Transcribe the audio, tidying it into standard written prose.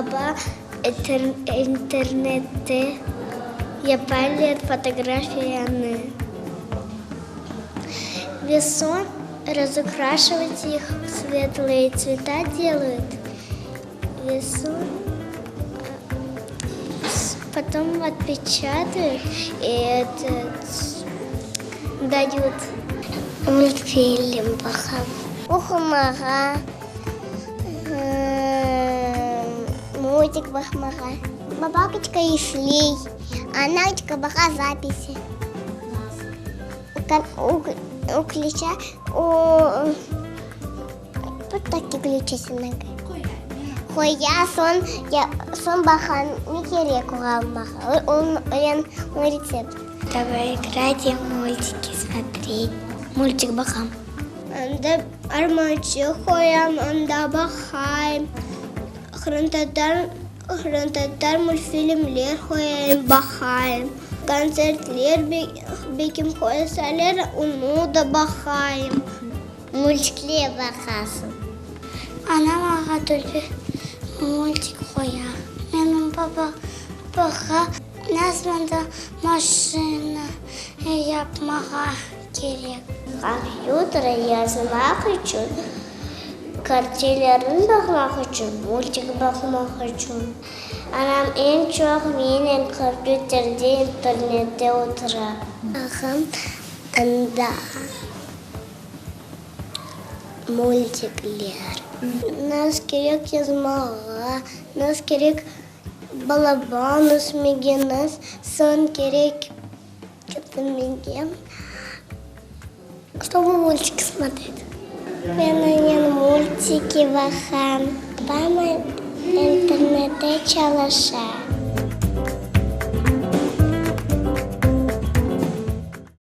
baba internette yapar фотографиями. Весон разукрашивать их в светлые цвета делают. Весон потом отпечатают и дают. Мультфильм Баха. Ухумага. Мультик Бахмага. Бабакочка и шлей. А Надечка Баха записи. У ключа, вот такие ключи синага. Хоя сон Баха, не кереку Баха. Он рецепт. Давай играть и мультики смотреть. Мультик Баха. Анда армачы хоям, анда бахайм. Хрантадар мультфильмлер хоям бахайм. Концертлер беким хоясалер уну да бахайм. Мультиклер бахасым. Она мага только мультик хоя. Менің баба баха названда машина yapmağa gerek. Компьютер yazmak için, kartelerini bakmak için, multik bakmak için. Anam en çok benim kompüterde, internette oturar. Ağam anda multikler. Нас gerek yazmağa, нас gerek балабан усмеги, нас сон gerek чтобы мультики смотреть. Я мультики Баха. Мама интернете чалаша.